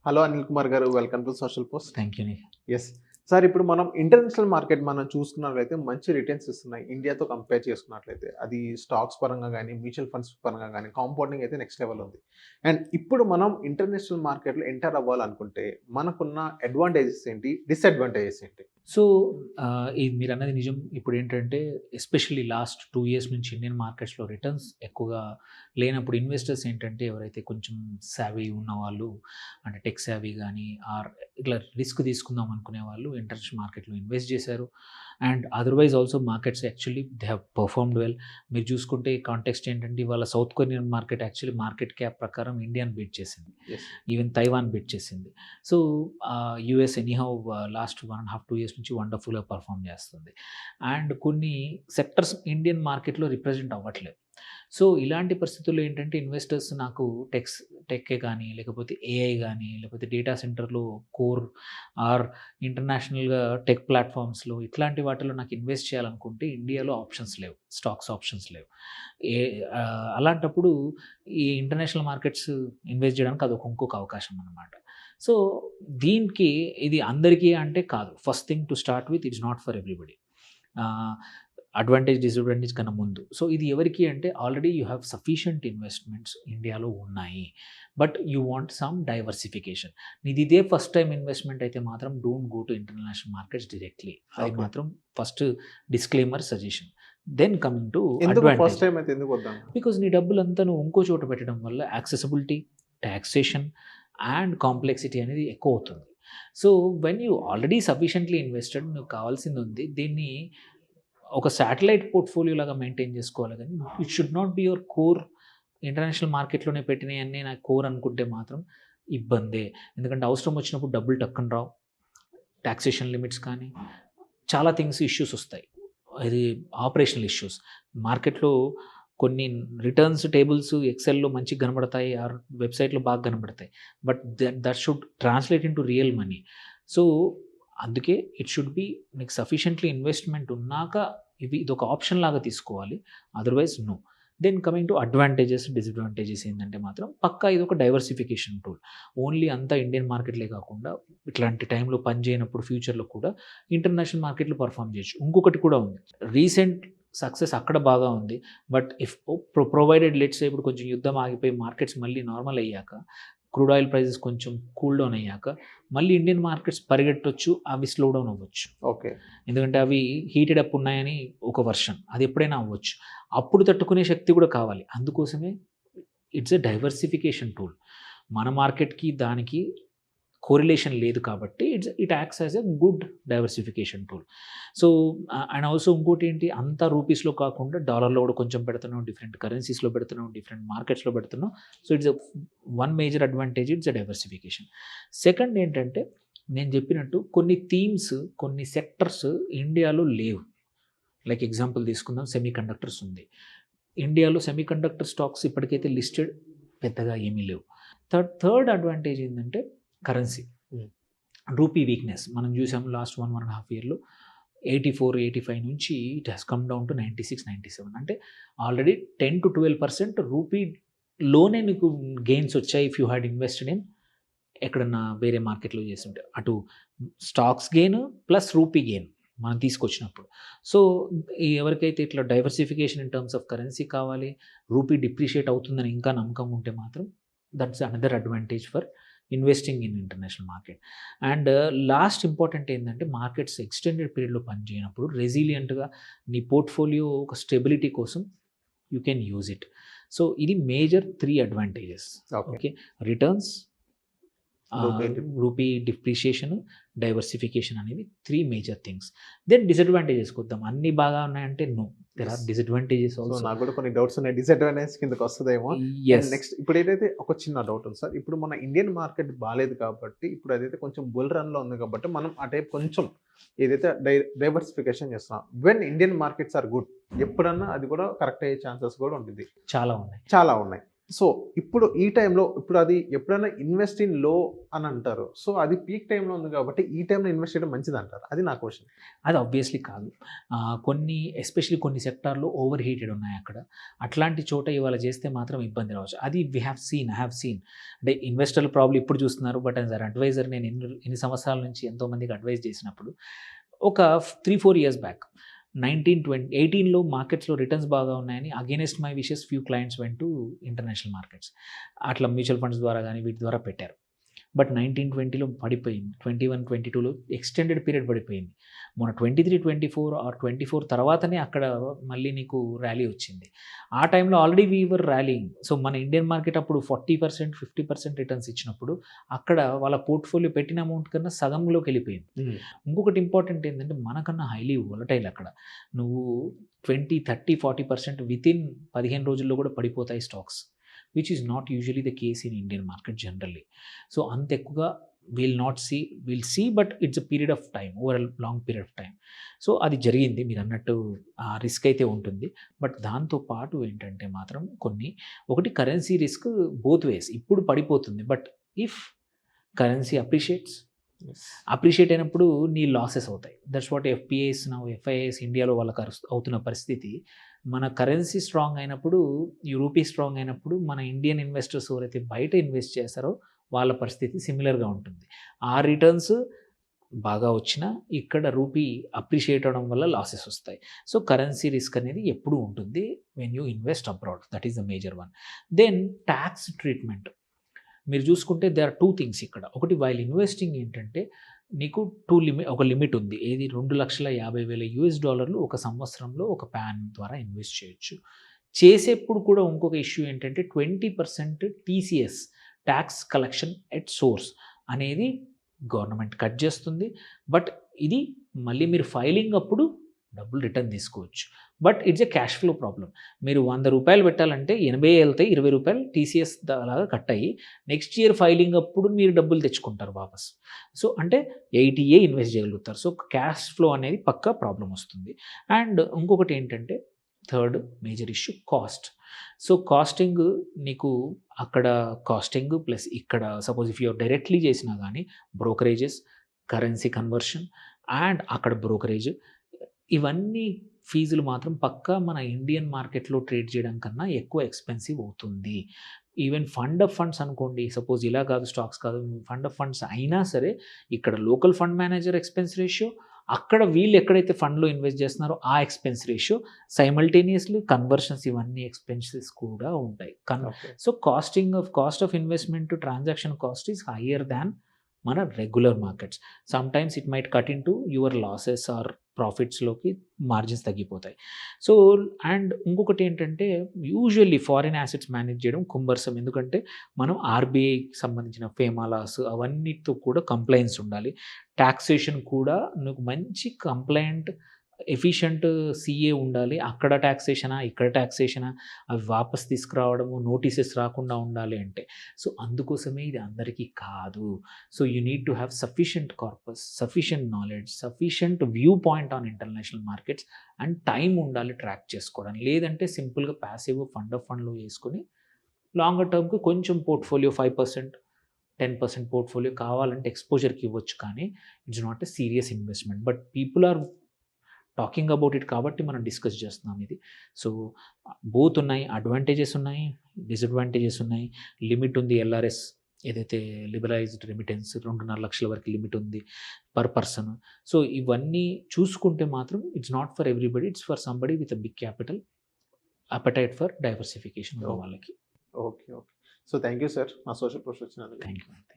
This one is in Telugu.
హలో అనిల్ కుమార్ గారు, welcome to social post. Thank you. Yes. Sir, ఇప్పుడు మనం ఇంటర్నేషనల్ మార్కెట్ మనం చూసుకున్నట్లయితే మంచి రిటర్న్స్ ఇస్తున్నాయి. ఇండియాతో కంపేర్ చేసుకున్నట్లయితే. అది స్టాక్స్ పరంగా గానీ, మ్యూచువల్ ఫండ్స్ పరంగా గానీ, కాంపౌండింగ్ అయితే నెక్స్ట్ లెవెల్ ఉంది. అండ్ ఇప్పుడు మనం ఇంటర్నేషనల్ మార్కెట్‌లో ఎంటర్ అవ్వాలనుకుంటే మనకున్న అడ్వాంటేజెస్ ఏంటి? డిసడ్వాంటేజెస్ ఏంటి? సో, ఇది మీరన్నది నిజం. ఇప్పుడేంటంటే ఎస్పెషల్లీ లాస్ట్ 2 ఇయర్స్ నుంచి ఇండియన్ మార్కెట్స్‌లో రిటర్న్స్ ఎక్కువగా లేనప్పుడు ఇన్వెస్టర్స్ ఏంటంటే ఎవరైతే కొంచెం సావీ ఉన్నవాళ్ళు, అంటే టెక్ సావీ గానీ ఆర్ ఇట్లా రిస్క్ తీసుకుందాం అనుకునే వాళ్ళు ఇంటర్నేషనల్ మార్కెట్‌లో ఇన్వెస్ట్ చేశారు. And otherwise also markets actually they have performed well. మీరు చూసుకుంటే కాంటెక్స్ట్ ఏంటంటే ఇవాళ south Korean market actually market cap ప్రకారం ఇండియాని బీట్ చేసింది. యెస్. ఈవెన్ తైవాన్ బీట్ చేసింది. So, US anyhow last 1.5, 2 years నుంచి వండర్‌ఫుల్‌గా పర్ఫార్మ్ చేస్తుంది. అండ్ కొన్ని సెక్టర్స్ ఇండియన్ మార్కెట్‌లో రిప్రజెంట్ అవ్వట్లేదు. సో, ఇలాంటి పరిస్థితుల్లో ఏంటంటే ఇన్వెస్టర్స్ నాకు టెక్కే కానీ, లేకపోతే ఏఐ గానీ, లేకపోతే డేటా సెంటర్‌లో కోర్ ఆర్ ఇంటర్నేషనల్‌గా టెక్ ప్లాట్‌ఫామ్స్‌లో ఇట్లాంటి వాటిలో నాకు ఇన్వెస్ట్ చేయాలనుకుంటే ఇండియాలో ఆప్షన్స్ లేవు. స్టాక్స్ ఆప్షన్స్ లేవు. ఏ అలాంటప్పుడు ఈ ఇంటర్నేషనల్ మార్కెట్స్ ఇన్వెస్ట్ చేయడానికి అదొక ఇంకొక అవకాశం అనమాట. సో, దీనికి ఇది అందరికీ అంటే కాదు. First thing to start with it's not for everybody. Advantage, disadvantage కన్నా ముందు. సో, ఇది ఎవరికి అంటే already you have sufficient investments ఇండియాలో ఉన్నాయి. But you want some diversification. నీది ఇదే ఫస్ట్ టైమ్ ఇన్వెస్ట్‌మెంట్ అయితే మాత్రం don't go to international markets directly. అది ఓకే. మాత్రం first disclaimer, suggestion. Then coming to ఎందుకు ఫస్ట్ అడ్వాంటేజ్. టైమ్ అయితే ఎందుకు వద్దాం? బికాజ్ నీ డబ్బులంతా నువ్వు ఇంకో చోట పెట్టడం వల్ల యాక్సెసిబిలిటీ, టాక్సేషన్ అండ్ కాంప్లెక్సిటీ అనేది ఎక్కువ అవుతుంది. So, when you already sufficiently invested, నువ్వు కావాల్సింది ఉంది. దీన్ని ఒక శాటిలైట్ పోర్ట్‌ఫోలియో లాగా మెయింటైన్ చేసుకోవాలి గానీ, it should not be your core. International మార్కెట్‌లోనే పెట్టినయన్నీ నా కోర్ అనుకుంటే మాత్రం ఇబ్బందే. ఎందుకంటే అవసరం వచ్చినప్పుడు డబ్బులు టక్కున రావు. టాక్సేషన్ లిమిట్స్ కానీ, చాలా థింగ్స్ ఇష్యూస్ వస్తాయి. ఇది ఆపరేషనల్ ఇష్యూస్. మార్కెట్‌లో కొన్ని రిటర్న్స్ టేబుల్స్ ఎక్సెల్‌లో మంచిగా కనబడతాయి ఆర్ వెబ్‌సైట్‌లో బాగా కనబడతాయి. But that should translate into real money. So, అందుకే ఇట్ షుడ్ బి నీకు సఫిషియంట్‌లీ ఇన్వెస్ట్‌మెంట్ ఉన్నాక ఇదొక ఆప్షన్ లాగా తీసుకోవాలి. Otherwise no. Then coming to advantages, disadvantages ఏందంటే మాత్రం పక్కా ఇదొక డైవర్సిఫికేషన్ టూల్. ఓన్లీ అంతా ఇండియన్ మార్కెట్‌లే కాకుండా ఇట్లాంటి టైంలో పని చేయనప్పుడు ఫ్యూచర్‌లో కూడా ఇంటర్నేషనల్ మార్కెట్‌లో పర్ఫార్మ్ చేయొచ్చు. ఇంకొకటి కూడా ఉంది. రీసెంట్ సక్సెస్ అక్కడ బాగా ఉంది. But if provided let's say ఇప్పుడు కొంచెం యుద్ధం ఆగిపోయి మార్కెట్స్ మళ్ళీ నార్మల్ అయ్యాక, క్రూడ్ ఆయిల్ ప్రైసెస్ కొంచెం కూల్ డౌన్ అయ్యాక మళ్ళీ ఇండియన్ మార్కెట్స్ పరిగెట్టొచ్చు. అవి స్లో డౌన్ అవ్వచ్చు. ఓకే. ఎందుకంటే అవి హీటెడ్ అప్ ఉన్నాయని ఒక వర్షన్. అది ఎప్పుడైనా అవ్వచ్చు. అప్పుడు తట్టుకునే శక్తి కూడా కావాలి. అందుకోసమే ఇట్స్ ఎ డైవర్సిఫికేషన్ టూల్. మన మార్కెట్‌కి దానికి కోరిలేషన్ లేదు కాబట్టి it acts as a good diversification tool. So, and also ఇంకోటేంటి, అంతా రూపీస్‌లో కాకుండా డాలర్‌లో కూడా కొంచెం పెడుతున్నాం, డిఫరెంట్ కరెన్సీస్‌లో పెడుతున్నాం, డిఫరెంట్ మార్కెట్స్‌లో పెడుతున్నాం. So, it's one major advantage it's a diversification. Second ఏంటంటే నేను చెప్పినట్టు కొన్ని థీమ్స్, కొన్ని సెక్టర్స్ ఇండియాలో లేవు. లైక్ ఎగ్జాంపుల్ తీసుకుందాం, సెమీకండక్టర్స్ ఉంది. ఇండియాలో సెమీకండక్టర్ స్టాక్స్ ఇప్పటికైతే లిస్టెడ్ పెద్దగా ఏమీ లేవు. థర్డ్ అడ్వాంటేజ్ ఏందంటే కరెన్సీ. హ్మ్. రూపీ వీక్‌నెస్ మనం చూసాం లాస్ట్ 1.5 ఇయర్‌లో 84, 85 నుంచి it has come down to 96, 97. అంటే ఆల్రెడీ 10-12% రూపీలోనే నీకు గెయిన్స్ వచ్చాయి if you had invested in ఎక్కడన్నా వేరే మార్కెట్‌లో చేసుంటే. అటు stocks gain plus rupee gain మనం తీసుకొచ్చినప్పుడు. సో, ఎవరికైతే ఇట్లా diversification in terms of currency కావాలి, రూపీ డిప్రిషియేట్ అవుతుందని ఇంకా నమ్మకం ఉంటే మాత్రం that's another advantage for investing in international market. And last important ఏంటంటే మార్కెట్స్ ఎక్స్టెండెడ్ పీరియడ్‌లో పనిచేయనప్పుడు రెసిలియంట్‌గా నీ పోర్ట్‌ఫోలియో ఒక స్టెబిలిటీ కోసం you can use it. So, ఇది major 3 advantages. Okay. Okay. Returns, rupee dip rupee depreciation, diversification అనేవి 3 మేజర్ థింగ్స్. దెన్ డిసడ్వాంటేజెస్‌కి వద్దాం. అన్నీ బాగా ఉన్నాయంటే no. There are yes. Disadvantages so, also. నాకు కూడా కొన్ని డౌట్స్ ఉన్నాయి. డిసడ్వాంటేజ్ కిందకి వస్తదేమో. And yes. నెక్స్ట్ ఇప్పుడు ఏదైతే ఒక చిన్న డౌట్ ఉంది సార్. ఇప్పుడు మన ఇండియన్ మార్కెట్ బాలేదు కాబట్టి, ఇప్పుడు అదైతే కొంచెం బుల్ రన్‌లో ఉంది కాబట్టి, మనం ఆ టైప్ కొంచెం ఏదైతే డైవర్సిఫికేషన్ చేస్తున్నాం. When Indian markets are good, ఎప్పుడన్నా అది కూడా కరెక్ట్ అయ్యే ఛాన్సెస్ కూడా ఉంటుంది. చాలా ఉన్నాయి. చాలా ఉన్నాయి. సో ఇప్పుడు ఈ టైంలో ఇప్పుడు అది ఎప్పుడైనా ఇన్వెస్ట్ ఇన్ లో అని అంటారు. సో అది పీక్ టైంలో ఉంది కాబట్టి ఈ టైంలో ఇన్వెస్ట్ చేయడం మంచిదంటారు. అది నా క్వెషన్. అది ఆబ్వియస్లీ కాదు. కొన్ని ఎస్పెషల్లీ కొన్ని సెక్టార్‌లో ఓవర్ హీటెడ్ ఉన్నాయి అక్కడ. అట్లాంటి చోట ఇవాళ చేస్తే మాత్రం ఇబ్బంది రావచ్చు. అది ఐ హావ్ సీన్. అంటే ఇన్వెస్టర్లు ప్రాబ్లీ ఇప్పుడు చూస్తున్నారు. బట్ యాస్ అన్ అడ్వైజర్ నేను ఎన్ని సంవత్సరాల నుంచి ఎంతోమందికి అడ్వైస్ చేసినప్పుడు ఒక 3-4 ఇయర్స్ బ్యాక్ 18లో మార్కెట్స్‌లో రిటర్న్స్ బాగా ఉన్నాయని against my wishes few clients went to international markets. అట్లా మ్యూచువల్ ఫండ్స్ ద్వారా గానీ వీటి ద్వారా పెట్టారు. బట్ 19-20లో పడిపోయింది. 21-22లో ఎక్స్టెండెడ్ పీరియడ్ పడిపోయింది. మొన్న 23-24 ఆర్ 24 తర్వాతనే అక్కడ మళ్ళీ నీకు ర్యాలీ వచ్చింది. ఆ టైంలో ఆల్రెడీ వీ వర్ ర్యాలీయింగ్. సో మన ఇండియన్ మార్కెట్ అప్పుడు 40%, 50% రిటర్న్స్ ఇచ్చినప్పుడు అక్కడ వాళ్ళ పోర్ట్‌ఫోలియో పెట్టిన అమౌంట్ కన్నా సగంలోకి వెళ్ళిపోయింది. ఇంకొకటి ఇంపార్టెంట్ ఏంటంటే మనకన్నా హైలీ వోలటైల్ అక్కడ. నువ్వు 20, 30, 40% వితిన్ 15 రోజుల్లో కూడా పడిపోతాయి stocks. Which is not usually the case in Indian market generally. So అంత ఎక్కువగా will see but it's a period of time, over long period of time. So అది జరిగింది మీరు అన్నట్టు, ఆ రిస్క్ అయితే ఉంటుంది. బట్ దాంతో పాటు ఏంటంటే మాత్రం ఒకటి కరెన్సీ రిస్క్ బోత్ వేస్. ఇప్పుడు పడిపోతుంది బట్ ఇఫ్ కరెన్సీ అప్రిషియేట్ అయినప్పుడు నీ లాసెస్ అవుతాయి. దట్స్ వాట్ ఎఫ్ఐఐస్ ఇండియాలో వాళ్ళకి అవుతున్న పరిస్థితి. మన కరెన్సీ స్ట్రాంగ్ అయినప్పుడు, ఈ రూపీ స్ట్రాంగ్ అయినప్పుడు మన ఇండియన్ ఇన్వెస్టర్స్ ఎవరైతే బయట ఇన్వెస్ట్ చేస్తారో వాళ్ళ పరిస్థితి సిమిలర్గా ఉంటుంది. ఆ రిటర్న్స్ బాగా వచ్చినా ఇక్కడ రూపీ అప్రిషియేట్ అవడం వల్ల లాసెస్ వస్తాయి. సో కరెన్సీ రిస్క్ అనేది ఎప్పుడూ ఉంటుంది when you invest abroad. That is the major one. Then tax treatment మీరు చూసుకుంటే దే ఆర్ 2 థింగ్స్ ఇక్కడ. ఒకటి వైల్ ఇన్వెస్టింగ్ ఏంటంటే నీకు ఒక లిమిట్ ఉంది. ఏది $2,50,000 ఒక సంవత్సరంలో ఒక ప్యాన్ ద్వారా ఇన్వెస్ట్ చేయొచ్చు. చేసేప్పుడు కూడా ఇంకొక ఇష్యూ ఏంటంటే 20% TCS tax collection at source అనేది గవర్నమెంట్ కట్ చేస్తుంది. బట్ ఇది మళ్ళీ మీరు ఫైలింగ్ అప్పుడు డబ్బులు రిటర్న్ తీసుకోవచ్చు. But it's a cash flow problem. మీరు ₹100 పెట్టాలంటే 80 వెళ్తాయి, ₹20 టీసీఎస్ అలాగా కట్ అయ్యి నెక్స్ట్ ఇయర్ ఫైలింగ్ అప్పుడు మీరు డబ్బులు తెచ్చుకుంటారు వాపస్. సో అంటే 80 ఇన్వెస్ట్ చేయగలుగుతారు. సో క్యాష్ ఫ్లో అనేది పక్కా ప్రాబ్లం వస్తుంది. అండ్ ఇంకొకటి ఏంటంటే third major issue cost. So costing నీకు అక్కడ కాస్టింగ్ ప్లస్ ఇక్కడ సపోజ్ ఇఫ్ యూఆర్ డైరెక్ట్లీ చేసినా కానీ బ్రోకరేజెస్, కరెన్సీ కన్వర్షన్ అండ్ అక్కడ బ్రోకరేజ్, ఇవన్నీ ఫీజులు మాత్రం పక్కా మన ఇండియన్ మార్కెట్లో ట్రేడ్ చేయడం కన్నా ఎక్కువ ఎక్స్పెన్సివ్ అవుతుంది. ఈవెన్ ఫండ్ ఆఫ్ ఫండ్స్ అనుకోండి, సపోజ్ ఇలా కాదు, స్టాక్స్ కాదు, ఫండ్ ఆఫ్ ఫండ్స్ అయినా సరే ఇక్కడ local fund manager expense ratio, అక్కడ వీళ్ళు ఎక్కడైతే ఫండ్లో ఇన్వెస్ట్ చేస్తున్నారో ఆ ఎక్స్పెన్స్ రేషియో, సైమల్టేనియస్లీ కన్వర్షన్స్, ఇవన్నీ ఎక్స్పెన్సెస్ కూడా ఉంటాయి. So cost of investment to transaction cost is higher than మన regular markets. Sometimes it might cut in to your losses or ప్రాఫిట్స్లోకి మార్జిన్స్ తగ్గిపోతాయి. సో అండ్ ఇంకొకటి ఏంటంటే యూజువల్లీ ఫారిన్ యాసెట్స్ మేనేజ్ చేయడం కుంబర్సం. ఎందుకంటే మనం ఆర్బీఐకి సంబంధించిన ఫేమాలాస్ అవన్నిటితో కూడా కంప్లైన్స్ ఉండాలి. టాక్సేషన్ కూడా నీకు మంచి కంప్లైంట్ ఎఫిషియంట్ సీఏ ఉండాలి. అక్కడ ట్యాక్సేషనా, ఇక్కడ ట్యాక్సేషనా, అవి వాపస్ తీసుకురావడము, నోటీసెస్ రాకుండా ఉండాలి అంటే. సో అందుకోసమే ఇది అందరికీ కాదు. So you need to have sufficient corpus, sufficient knowledge, sufficient view point on international markets and time ఉండాలి ట్రాక్ చేసుకోవడానికి. లేదంటే సింపుల్గా ప్యాసివ్ ఫండ్ ఆఫ్ ఫండ్లో వేసుకొని లాంగర్ టర్మ్కి కొంచెం పోర్ట్ఫోలియో 5%, 10% పోర్ట్ఫోలియో కావాలంటే ఎక్స్పోజర్కి ఇవ్వచ్చు, కానీ it's not a serious investment. But people are talking about it కాబట్టి మనం డిస్కస్ చేస్తున్నాం ఇది. సో బోత్ ఉన్నాయి, అడ్వాంటేజెస్ ఉన్నాయి, డిసడ్వాంటేజెస్ ఉన్నాయి. లిమిట్ ఉంది, ఎల్ఆర్ఎస్ ఏదైతే లిబరలైజ్డ్ రెమిటెన్స్ 2.5 లక్షల వరకు లిమిట్ ఉంది పర్ పర్సన్. సో ఇవన్నీ చూసుకుంటే మాత్రం it's not for everybody, it's for somebody with a big capital, appetite for diversification వాళ్ళకి. Okay. So thank you sir, మా సోషల్ పోస్ట్ వచ్చినందుకు. Thank you.